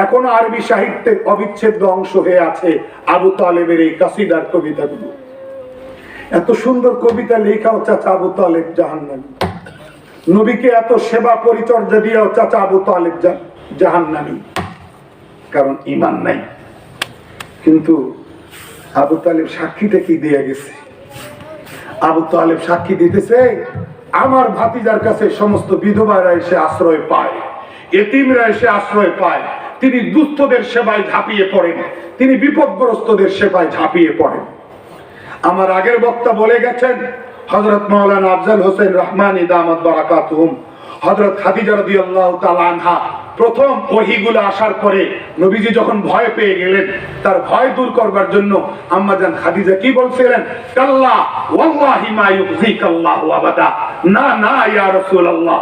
এখনো আরবি সাহিত্যের অবিচ্ছেদ্য অংশ হয়ে আছে আবু তালেবের এই কাসিদার কবিতাগুলো। এত সুন্দর কবিতা লেখাও চাচা আবু তালেব জাহান্নামী। নবীকে এত সেবা পরিচর্যা দিয়েও চাচা আবু তালেব জাহান্নামী, কারণ ঈমান নাই। কিন্তু আবু তালেব সাক্ষীটা কি দিয়ে গেছে? আবু তালেব সাক্ষী দিতেছে, আমার ভাতিজার কাছে সমস্ত বিধবারা এসে আশ্রয় পায়, এতিমরা এসে আশ্রয় পায়, তিনি দুস্থদের সেবায় ঝাঁপিয়ে পড়েন, তিনি বিপদগ্রস্তদের সেবায় ঝাঁপিয়ে পড়েন। আমার আগের বক্তা বলে গেছেন, হযরত মাওলানা আফজাল হোসেন রহমানী দামাত বারাকাতুহুম, হযরত খাদিজা রাদিয়াল্লাহু তাআলা আনহা প্রথম ওহীগুলো আসার পরে নবীজি যখন ভয় পেয়ে গেলেন, তার ভয় দূর করবার জন্য আম্মা জান খাদিজা কি বলছিলেন? কাল্লা ওয়াল্লাহি মা ইউযিকাল্লাহু আবাদা। না না ইয়া রাসূলুল্লাহ,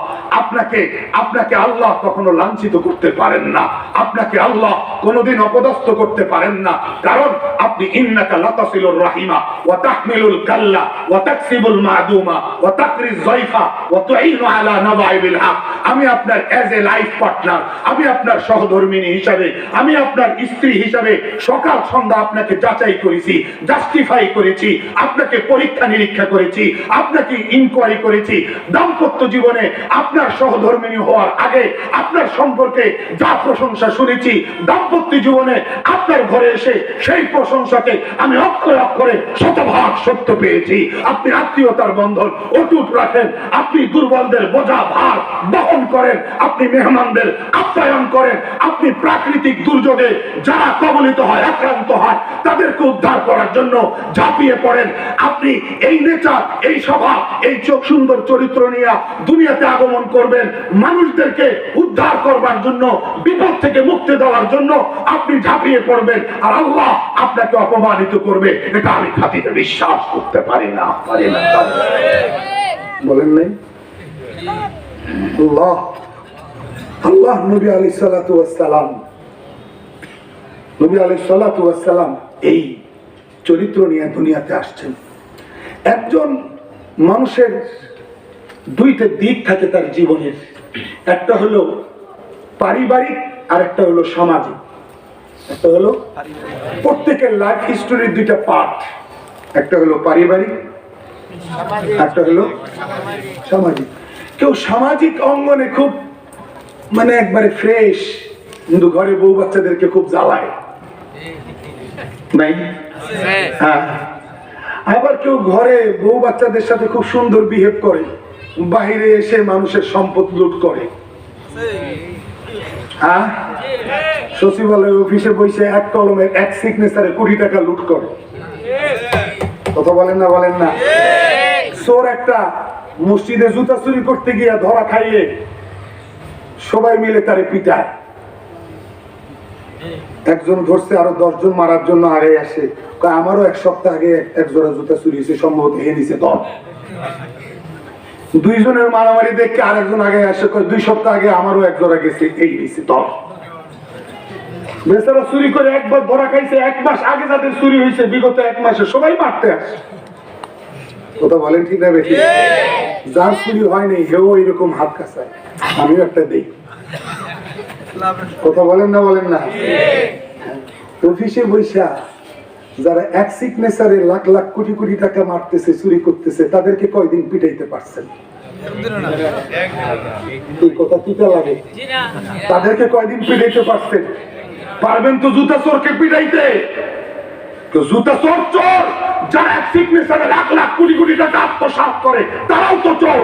আপনাকে আল্লাহ কখনো লাঞ্ছিত করতে পারেন না, আপনাকে আল্লাহ কোনোদিন অপদস্থ করতে পারেন না, কারণ আপনি ইন্নাকা লাতাসিলুর রাহিমা ওয়া তাহমিলুল কাল্লা ওয়া তাকসিবুল মাদুমা ওয়া তাকরিজ যায়ফা ওয়া তুঈনু আলা নাবাইবিল হক। আমি আপনার এজ এ লাইফ পার্টনার, আমি আপনার সহধর্মিণী হিসাবে, আমি আপনার স্ত্রী হিসাবে সকাল সন্ধ্যা আপনাকে যাচাই করেছি, জাস্টিফাই করেছি, আপনাকে পরীক্ষা নিরীক্ষা করেছি, আপনাকে ইনকোয়ারি করেছি। দাম্পত্য জীবনে আপনার সহধর্মিণী হওয়ার আগে আপনার সম্পর্কে যা প্রশংসা শুনেছি, দাম্পত্য জীবনে আপনার ঘরে এসে সেই প্রশংসাকে আমি অক্ষরে অক্ষরে শতভাগ সত্য পেয়েছি। আপনি আত্মীয়তার বন্ধন অটুট রাখেন, আপনি দুর্বলদের বোঝা ভার বহন করেন, আপনি মেহমানদের আপ্যায়ন করেন, আপনি প্রাকৃতিক দুর্যোগে যারা কবলিত হয়, আক্রান্ত হয়, তাদেরকে উদ্ধার করার জন্য ঝাঁপিয়ে পড়েন। আপনি এই নেচার, এই স্বভাব, এই চোখ সুন্দর চরিত্র নিয়ে দুনিয়াতে আগমন করবেন, মানুষদেরকে উদ্ধার করবার জন্য, বিপদ থেকে মুক্তি দেওয়ার জন্য আপনি ঝাঁপিয়ে পড়বেন, আর আল্লাহ আপনাকে অপমানিত করবে, এটা আমি খাতিরে বিশ্বাস করতে পারি না। বলেন নাই? আল্লাহ নবী আলাইহিস সালাতু ওয়াস সালাম এই চরিত্র নিয়ে দুনিয়াতে আসছেন। একজন মানুষের দুইটা দিক থাকে তার জীবনের, একটা হলো পারিবারিক আর একটা হলো সামাজিক। একটা হলো প্রত্যেকের লাইফ হিস্টোরির দুইটা পার্ট, একটা হলো পারিবারিক, একটা হলো সামাজিক। কেউ সামাজিক অঙ্গনে খুব একবারে ফ্রেশ, কিন্তু ঘরে বউ বাচ্চাদেরকে খুব জ্বালায় নাই? হ্যাঁ। আবার কেউ ঘরে বউ বাচ্চাদের সাথে খুব সুন্দর বিহেভ করে, বাইরে এসে মানুষের সম্পদ লুট করে। হ্যাঁ, সচিবালয় অফিসে বসে এক কলমের এক সিগনেচারে কোটি টাকা লুট করে। কথা বলেন না? বলেন না? চোর একটা মসজিদে জুতা চুরি করতে গিয়ে ধরা খাইয়ে সবাই মিলে তারে পিটায়, একজন ধরছে, আরো 10 জন মারার জন্য আগে আসে, আমারও এক সপ্তাহ আগে এক জোড়া জুতা চুরি হয়েছে, সম্ভবত এ নিচে 10। 2 জনের মারামারি দেখে আরেকজন আগে আসে, 2 সপ্তাহ আগে আমারও এক জোড়া গেছে, এই নিচে 10। বেচারা চুরি করে একবার ধরা খাইছে, 1 মাস আগে যাদের চুরি হয়েছে বিগত 1 মাসে সবাই মারতে আসে। কথা বলেন ঠিক না বেশি? যার চুরি হয়নি হেও এরকম হাত কাছায়, আমিও একটা দেই। কথা বলেন না? বলেন না? অফিসে বৈশা যারা এক সিগনেচারে লাখ লাখ কোটি কোটি টাকা মারতেছে, চুরি করতেছে, তাদেরকে কয়দিন পিটাইতে পারছেন? এই কথা কিটা লাগে? তাদেরকে কয়দিন পিটাইতে পারছেন? পারবেন তো জুতা চোরকে পিটাইতে? তো জুতা চোর চোর, যারা এক সিগনেচারে লাখ লাখ কোটি কোটি টাকা আত্মসাৎ করে, তারাও তো চোর।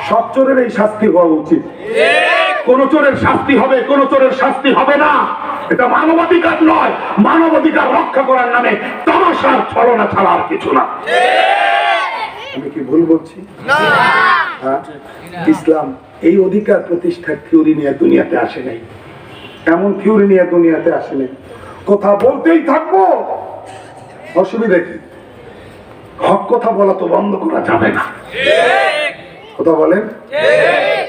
সব চোরের এই শাস্তি হওয়া উচিত। কোন চোরের শাস্তি হবে, কোন চোরের শাস্তি হবে না, এটা মানবাধিকার নয়। মানবাধিকার রক্ষা করার নামে তামাশার ছলনা ছাড়া আর কিছু না। আমি কি ভুল বলছি? ইসলাম এই অধিকার প্রতিষ্ঠার থিওরি নিয়ে দুনিয়াতে আসে নাই, এমন থিওরি নিয়ে দুনিয়াতে আসে নাই। কথা বলতেই থাকবো, অসুবিধা কি? হক কথা বলা তো বন্ধ করা যাবে না। কথা বলেন?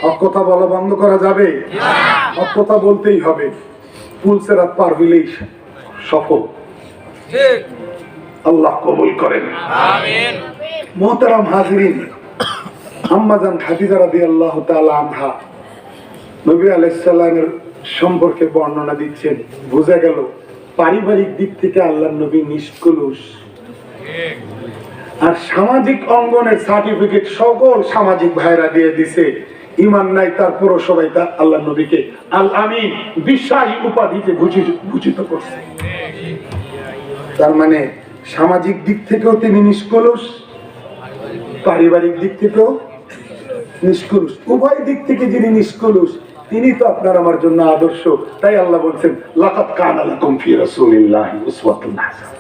হক কথা বলা বন্ধ করা যাবে? হক কথা বলতেই হবে। পুলসেরাত পার হইলেই সফল। আল্লাহ কবুল করেন। আমিন। মুহতারাম হাজিরিন, আম্মা জান খাদিজা রাদিয়াল্লাহু তাআলা আনহা নবী আলাইহিস সালামের সম্পর্কে বর্ণনা দিচ্ছেন। বোঝা গেল পারিবারিক দিক থেকে আল্লাহর নবী নিষ্কলুষ, আর সামাজিক অঙ্গনের সার্টিফিকেট সকল সামাজিক ভাইরা দিয়ে দিছে। ইমান নাই, তারপরও সবাই তা আল্লাহর নবীকে আল আমিন বিশ্বাসী উপাধিতে ভূষিত করছে। তার মানে সামাজিক দিক থেকেও তিনি নিষ্কলুষ, পারিবারিক দিক থেকেও নিষ্কলুষ। উভয় দিক থেকে যিনি নিষ্কলুষ, তিনি তো আপনার আমার জন্য আদর্শ। তাই আল্লাহ বলছেন, লাকাদ কানা লাকুম ফি রাসূলিল্লাহি উসওয়াতুন হাসানাহ।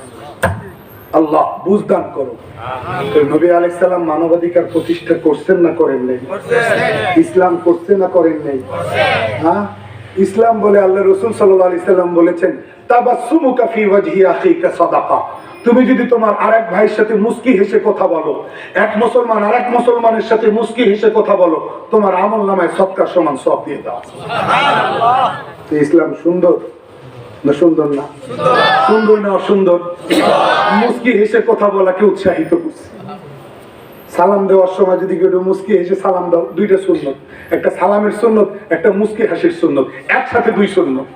আল্লাহ বুঝদান করো। নবী আলাইহিস সালাম মানবাধিকার প্রতিষ্ঠা করছেন না করেন নাই? ইসলাম করছে না করেন নাই? হ্যাঁ, ইসলাম বলে আল্লাহ রাসূল সাল্লাল্লাহু আলাইহি সাল্লাম বলেছেন, তাবাসসুমুকা ফি ওয়াজহি আখিকা সাদাকা। তুমি যদি তোমার আরেক ভাইয়ের সাথে মুস্কি হেসে কথা বলো, এক মুসলমান আরেক মুসলমানের সাথে মুস্কি হেসে কথা বলো, তোমার আমলনামায় সদকার সমান সওয়াব দিয়ে দাও। সুবহানাল্লাহ। তো ইসলাম সুন্দর না সুন্দর না? সুন্দর না অসুন্দর? মুস্কি হেসে কথা বলাকে উৎসাহিত করছে। সালাম দেওয়ার সময় যদি কেউ মুস্কি হেসে সালাম দাও, দুইটা সুন্নত, একটা সালামের সুন্নত, একটা মুস্কি হাসির সুন্নত, একসাথে দুই সুন্নত।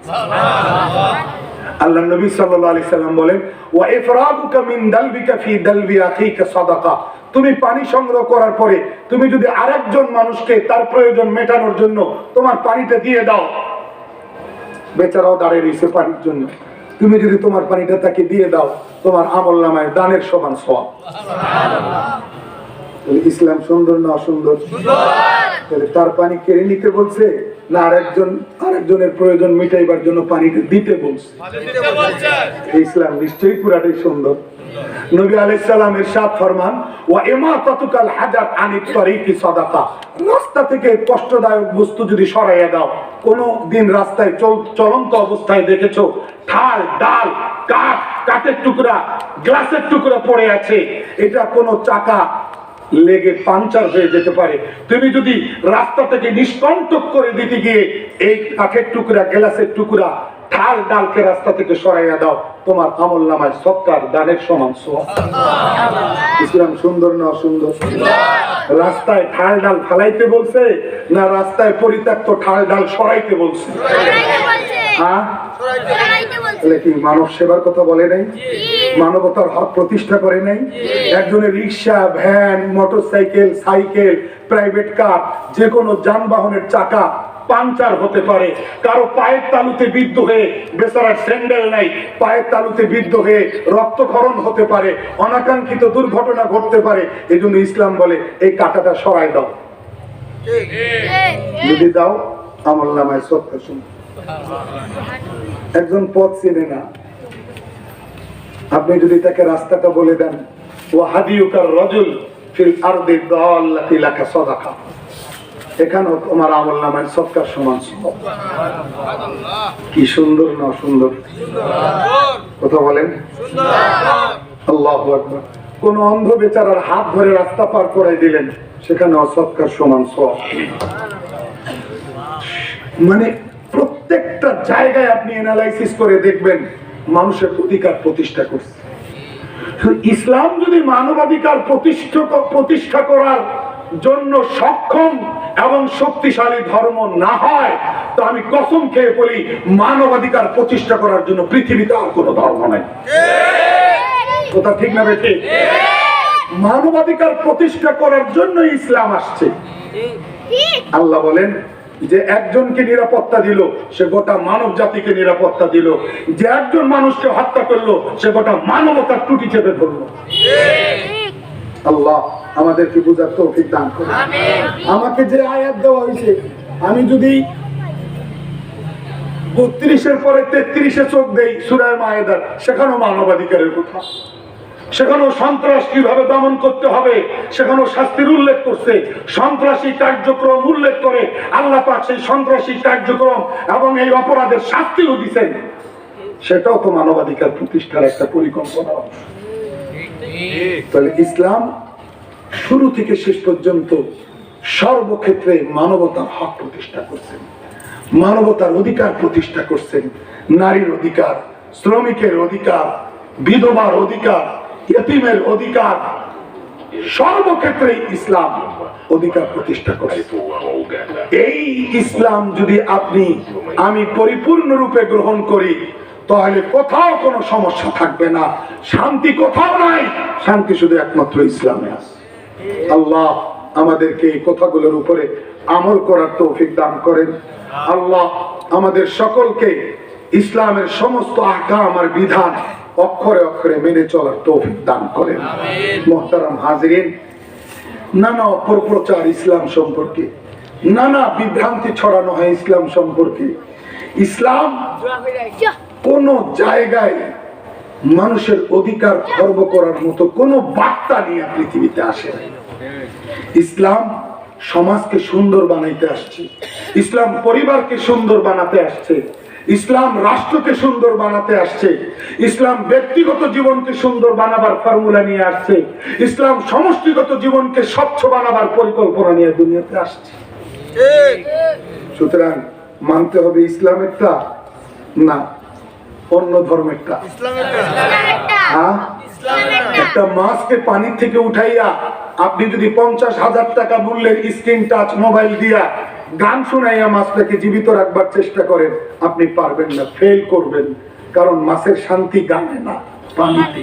আল্লাহ নবী সাল্লাল্লাহু আলাইহি সাল্লাম বলেন, ওয়া ইফরাদুকা মিন দালবিকা ফি দালবি আখিকা সাদাকা। তুমি পানি সংগ্রহ করার পরে তুমি যদি আরেকজন মানুষকে তার প্রয়োজন মেটানোর জন্য তোমার পানিটা দিয়ে দাও, বেচারাও দাঁড়িয়ে রয়েছে পানির জন্য, তুমি যদি তোমার পানিটা তাকে দিয়ে দাও, তোমার আমলনামায় দানের সমান সওয়াব। ইসলাম সুন্দর না অসুন্দর? তাহলে তার পানি কেড়ে নিতে বলছে না আরেকজনের প্রয়োজন মিটাইবার জন্য পানিটা দিতে বলছে? ইসলাম নিশ্চয়ই পুরাটাই সুন্দর। নবী আলাইহিস সালাম ইরশাদ ফরমান, ওয়া ইমাতাতুকাল হাজাত আনিত তরিকি সাদাকা। রাস্তা থেকে কষ্টদায়ক বস্তু যদি সরাইয়া দাও, কোন দিন রাস্তায় চলন্ত অবস্থায় দেখেছো ঠাল ডাল কাঠ, কাঠের টুকরা, গ্লাসের টুকরা পড়ে আছে, এটা কোনো চাকা লেগে পাংচার হয়ে যেতে পারে, তুমি যদি রাস্তা থেকে নিষ্কণ্টক করে দিতে গিয়ে এই কাঠের টুকরা, গ্লাসের টুকরা, ঠাল ডালকে রাস্তা থেকে সরাইয়া দাও, তোমার আমলনামায় সদকার দানের সমান সওয়াব। ইসলাম সুন্দর না অসুন্দর? রাস্তায় ঠাল ডাল ফালাইতে বলছে না রাস্তায় পরিত্যক্ত ঠাল ডাল সরাইতে বলছে? হ্যাঁ, কি মানব সেবার কথা বলে নাই? মানবতার হক প্রতিষ্ঠা করে নাই? একজনের rickshaw, van, motorcycle, cycle, private car, যে কোনো যানবাহনের চাকা পাংচার হতে পারে, কারো পায়ের তালুতে বিদ্ধ হয়ে, বেচারার স্যান্ডেল নাই, পায়ের তালুতে বিদ্ধ হয়ে রক্তক্ষরণ হতে পারে, অনাকাঙ্ক্ষিত দুর্ঘটনা ঘটতে পারে। এই জন্য ইসলাম বলে এই কাঁটাটা সরাই দাও। যদি দাও আমলনামায় সদকা সমান। একজন পথ চেনে না, আপনি যদি তাকে রাস্তাটা বলে দেন, ওয়া হাদিয়ুকার রাজুল ফিল আরদি দাল্লাতি লাকা সাদাকা, এখানেও তোমার আমলনামায় সদকার সমান সওয়াব। কি সুন্দর না সুন্দর? কথা বলেন। আল্লাহু আকবার। কোন অন্ধ বেচারার হাত ধরে রাস্তা পার করাই দিলেন, সেখানেও সদকার সমান সওয়াব। মানে প্রত্যেকটা জায়গায় আপনি অ্যানালাইসিস করে দেখবেন মানুষের অধিকার প্রতিষ্ঠা করছে। ইসলাম যদি মানবাধিকার প্রতিষ্ঠা করার জন্য সক্ষম এবং শক্তিশালী ধর্ম না হয়, তো আমি কসম খেয়ে বলি মানবাধিকার প্রতিষ্ঠা করার জন্য পৃথিবীতে আর কোনো ধর্ম নাই। কথা ঠিক না বেঠে? মানবাধিকার প্রতিষ্ঠা করার জন্য ইসলাম আসছে। আল্লাহ বলেন যে একজনকে নিরাপত্তা দিল, সে গোটা মানব জাতিকে নিরাপত্তা দিল। যে একজন মানুষকে হত্যা করলো, সে গোটা মানবতার টুটি চেপে ধরলো। আল্লাহ আমাদেরকে বুঝার তৌফিক দান করুন। আমাকে যে আয়াত দেওয়া হয়েছে, আমি যদি 32-এর পরে 33-এ চোখ দেই সূরা মায়েদার, সেখানেও মানবাধিকারের কথা, সেখানেও সন্ত্রাস কিভাবে দমন করতে হবে, সেখানেও শাস্তির উল্লেখ করছে। সন্ত্রাসী কার্যক্রম উল্লেখ করে আল্লাহ পাক সেই সন্ত্রাসী কার্যক্রম এবং এই অপরাধের শাস্তিও দিচ্ছেন। সেটাও তো মানবাধিকার প্রতিষ্ঠার একটা পরিকল্পনা। তাহলে ইসলাম শুরু থেকে শেষ পর্যন্ত সর্বক্ষেত্রে মানবতার হক প্রতিষ্ঠা করছেন, মানবতার অধিকার প্রতিষ্ঠা করছেন। নারীর অধিকার, শ্রমিকের অধিকার, বিধবার অধিকার, ইয়তীমের অধিকার, সর্বক্ষেত্রে ইসলাম অধিকার প্রতিষ্ঠা করছে। এই ইসলাম যদি আমি পরিপূর্ণরূপে গ্রহণ করি, তাহলে কোথাও কোনো সমস্যা থাকবে না, শান্তি কোথাও নাই, শান্তি শুধু একমাত্র ইসলামে আছে। আল্লাহ আমাদেরকে এই কথাগুলোর উপরে আমল করার তৌফিক দান করেন। আল্লাহ আমাদের সকলকে ইসলামের সমস্ত আহকাম আর বিধান অক্ষরে অক্ষরে মেনে চলার তৌফিক দান করেন। মুহতারাম হাজিরিন, নানা অপপ্রচার ইসলাম সম্পর্কে, নানা বিভ্রান্তি ছড়ানো হয় ইসলাম সম্পর্কে। ইসলাম কোন জায়গায় মানুষের অধিকার খর্ব করার মতো কোনো বার্তা নিয়ে পৃথিবীতে আসে নাই। ইসলাম সমাজকে সুন্দর বানাইতে আসছে, ইসলাম পরিবারকে সুন্দর বানাতে আসছে, ইসলাম রাষ্ট্রকে সুন্দর বানাতে আসছে, ইসলাম ব্যক্তিগত জীবনকে সুন্দর বানাবার ফর্মুলা নিয়ে আসছে, ইসলাম সমষ্টিগত জীবনকে স্বচ্ছ বানাবার পরিকল্পনা নিয়ে দুনিয়াতে আসছে। সুতরাং মানতে হবে ইসলামেরটা না অন্য ধর্মেরটা। হ্যাঁ, একটা মাছকে পানি থেকে উঠাইয়া আপনি যদি 50,000 টাকা মূল্যের স্ক্রিন টাচ মোবাইল দিয়া গান শুনাইয়া মাছটাকে জীবিত রাখবার চেষ্টা করেন, আপনি পারবেন না, ফেল করবেন। কারণ মাছের শান্তি গানে না, পানিতে।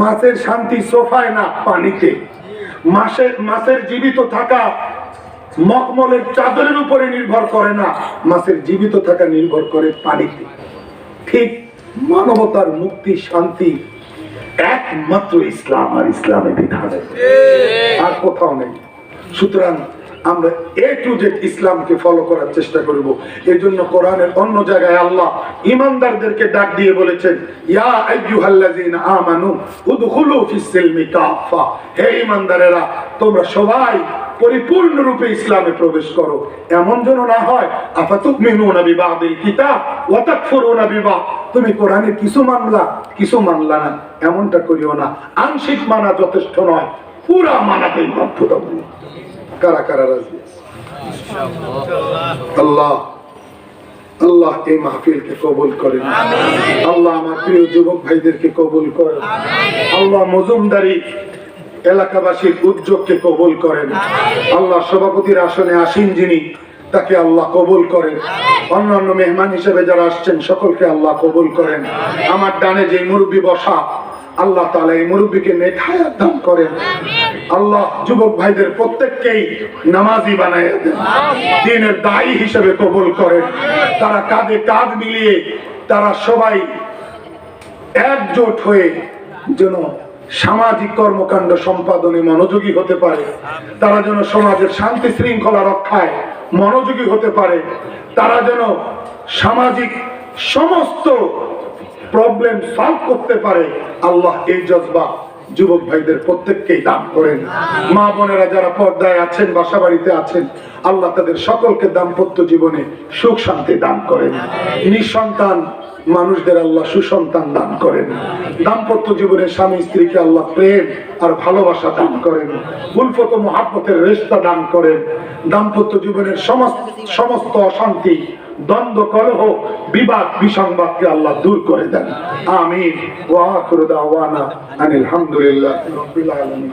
মাছের শান্তি সোফায় না, পানিতে। মাছের জীবিত থাকা মখমলের চাদরের উপরে নির্ভর করে না, মাছের জীবিত থাকা নির্ভর করে পানিতে। ঠিক মানবতার মুক্তি শান্তি একমাত্র ইসলাম আর ইসলামের বিধানে, আর কোথাও নেই। সুতরাং আমরা A to Z ইসলামকে ফলো করার চেষ্টা করব। এই জন্য কোরআনের অন্য জায়গায় আল্লাহ ঈমানদারদেরকে ডাক দিয়ে বলেছেন, ইয়া আইয়ুহাল্লাযীনা আমানু উদখুলু ফিস সিলমি কাফা। হে ঈমানদারেরা, তোমরা সবাই পরিপূর্ণরূপে ইসলামে প্রবেশ করো। এমন যেন না হয় আফাতুমিনুনা বিবাদিল কিতাব ওয়া তাকফুরুনা বিবাদ, তুমি কোরআনের কিছু মানলা কিছু মানলা না, এমনটা করিও না। আংশিক মানা যথেষ্ট নয়, পুরা মানাতেই বাধ্যতামূলক। কারা কারা রাজি? আল্লাহ আল্লাহ এই মাহফিলকে কবুল করেন। আল্লাহ আমার প্রিয় যুবক ভাইদেরকে কবুল করেন। আল্লাহ মজুমদারি এলাকাবাসীর উদ্যোগকে কবুল করেন। আল্লাহ সভাপতির আসনে আসীন যিনি, তাকে আল্লাহ কবুল করেন। অন্যান্য মেহমান হিসেবে যারা আসছেন সকলকে আল্লাহ কবুল করেন। আমার ডানে যে মুরব্বী বসা, আল্লাহ তাআলা এই মুরব্বীকে নেক হায়াত দান করেন। আল্লাহ যুবক ভাইদের প্রত্যেককেই নামাজি বানায় দেন, দ্বীনের দায়ী হিসেবে কবুল করেন। তারা কাঁধে কাঁধ মিলিয়ে তারা সবাই একজোট হয়ে যেন সামাজিক কর্মকাণ্ড সম্পাদনে মনোযোগী হতে পারে, তারা যেন সমাজের শান্তি শৃঙ্খলা রক্ষায় মনোযোগী হতে পারে, তারা যেন সামাজিক সমস্ত প্রবলেম সলভ করতে পারে। আল্লাহ এই জজবা যুবক ভাইদের প্রত্যেককেই দান করেন। মা বোনেরা যারা পর্দায় আছেন, বাসা বাড়িতে আছেন, আল্লাহ তাদের সকলকে দাম্পত্য জীবনে সুখ শান্তি দান করেন। নিঃসন্তান মানুষদের আল্লাহ সুসন্তান দান করেন। দাম্পত্য জীবনে স্বামী স্ত্রীকে আল্লাহ প্রেম আর ভালোবাসা দান করেন। উলফত মুহাব্বতের রিশতা দান করেন। দাম্পত্য জীবনের সমস্ত অশান্তি, দ্বন্দ্ব, কলহ, বিবাদ, বিসংবাদকে আল্লাহ দূর করে দেন। আমিন। ওয়া আখিরু দাওয়ানা আনিল হামদুলিল্লাহি রাব্বিল আলামিন।